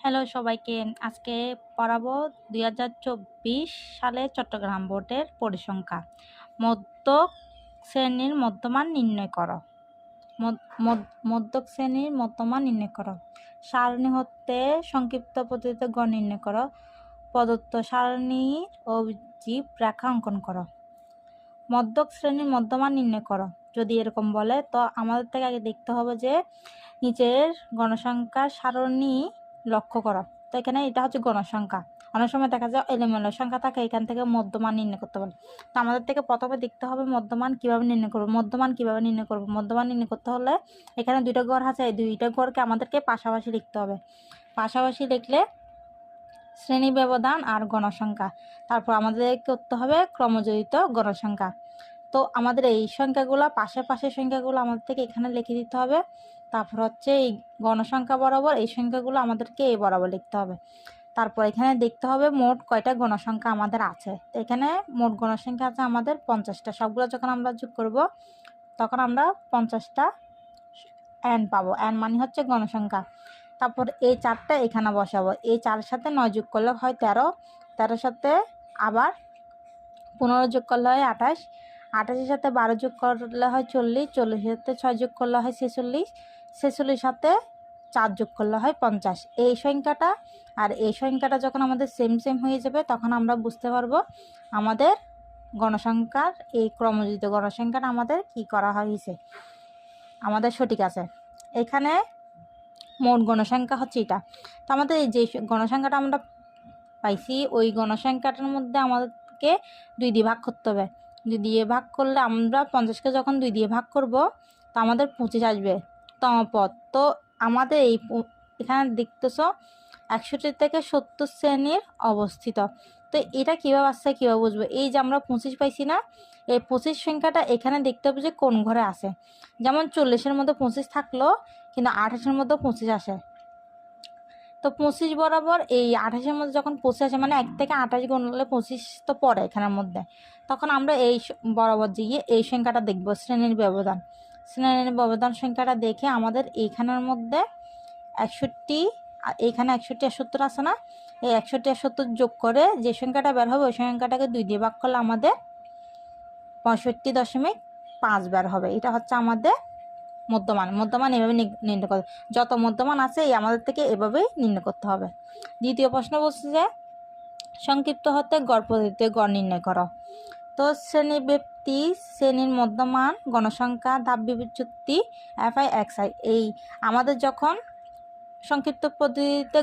Hello সবাইকে। আজকে পড়াবো 2024 সালে চট্টগ্রাম বোর্ডের পরিসংখ্যা। মধ্যক শ্রেণীর মধ্যমান নির্ণয় করো। মধ্যক শ্রেণীর মধ্যমান নির্ণয় করো। সারণী হতে সংক্ষিপ্ত পদ্ধতিতে গড় নির্ণয় করো। প্রদত্ত সারণীর অভিজীব রেখা অঙ্কন করো। মধ্যক শ্রেণীর মধ্যমান নির্ণয় করো যদি এরকম বলে, তো আমাদের থেকে আগে দেখতে হবে যে নিচের গণসংখ্যার সারণী লক্ষ্য করো। তো এখানে এটা হচ্ছে গণসংখ্যা। অনেক সময় দেখা যায় এলোমেলো সংখ্যা থাকে, এখান থেকে মধ্যমান নির্ণয় করতে পারে। তো আমাদের থেকে প্রথমে দেখতে হবে মধ্যমান কিভাবে নির্ণয় করবো। মধ্যমান নির্ণয় করতে হলে এখানে দুইটা ঘর আছে, এই দুইটা ঘরকে আমাদেরকে পাশাপাশি লিখতে হবে। পাশাপাশি লিখলে শ্রেণী ব্যবধান আর গণসংখ্যা, তারপর আমাদের করতে হবে ক্রমযোজিত গণসংখ্যা। তো আমাদের এই সংখ্যাগুলো পাশের সংখ্যাগুলো আমাদের থেকে এখানে লিখে দিতে হবে। তারপর হচ্ছে এই গণসংখ্যা বরাবর এই সংখ্যাগুলো আমাদেরকে এই বরাবর লিখতে হবে। তারপর এখানে দেখতে হবে মোট কয়টা গণসংখ্যা আমাদের আছে। তো এখানে মোট গণসংখ্যা আছে আমাদের 50টা। সবগুলো যখন আমরা যোগ করব তখন আমরা 50টা n পাবো। n মানে হচ্ছে গণসংখ্যা। তারপর এই 4টা এখানে বসাবো। এই 4-এর সাথে 9 যোগ করলে হয় 13, 13-এর সাথে আবার 15 যোগ করলে হয় 28, 28-এর সাথে 12 যোগ করলে হয় 40, 40-এর সাথে 6 যোগ করলে হয় 46, 46-এর সাথে 4 যোগ করলে হয় 50। এই সংখ্যাটা আর এই সংখ্যাটা যখন আমাদের সেম হয়ে যাবে তখন আমরা বুঝতে পারবো আমাদের গণসংখ্যার এই ক্রমযোজিত গণসংখ্যাটা আমাদের কি করা হয়েছে, আমাদের সঠিক আছে। এখানে মোট গণসংখ্যা হচ্ছে এটা। তো আমাদের এই যে গণসংখ্যাটা আমরা পাইছি ওই গণসংখ্যাটার মধ্যে আমাদেরকে 2 দিয়ে ভাগ করতে হবে। 2 দিয়ে ভাগ করলে আমরা 50কে যখন 2 দিয়ে ভাগ করব তো আমাদের 25 আসবে তম পদ। তো আমাদের এই এখানে দেখতেছ 61 থেকে 70 শ্রেণীর অবস্থিত। তো এটা কীভাবে আসছে কীভাবে বুঝবো? এই যে আমরা 25 পাইছি না, এই 25 সংখ্যাটা এখানে দেখতে হবে যে কোন ঘরে আসে। যেমন 40-এর মধ্যে 25 থাকলো কিন্তু 28-এর মধ্যে 25 আসে। তো 25 বরাবর এই 28-এর মধ্যে যখন 25 আসে মানে 1 থেকে 28 গুণলে 25 তো পড়ে এখানের মধ্যে, তখন আমরা এই বরাবর গিয়ে এই সংখ্যাটা দেখব শ্রেণীর ব্যবধান সংখ্যাটা দেখে আমাদের এইখানের মধ্যে 61, এইখানে 61 আর 70 আছে না, এই 61 আর 70 যোগ করে যে সংখ্যাটা বের হবে ওই সংখ্যাটাকে 2 দিয়ে ভাগ করলে আমাদের 65.5 বের হবে। এটা হচ্ছে আমাদের মধ্যমান এভাবে নির্ণয় করতে, যত মধ্যমান আছে এই আমাদের থেকে এভাবেই নির্ণয় করতে হবে। দ্বিতীয় প্রশ্ন বলছে যে সংক্ষিপ্ত হতে গড় পদ্ধতিতে গড় নির্ণয় করো। তো শ্রেণী ব্যক্তি শ্রেণীর মধ্যমান গণসংখ্যা ধাপ বিচ্যুতি FI XI, এই আমাদের যখন সংক্ষিপ্ত পদ্ধতিতে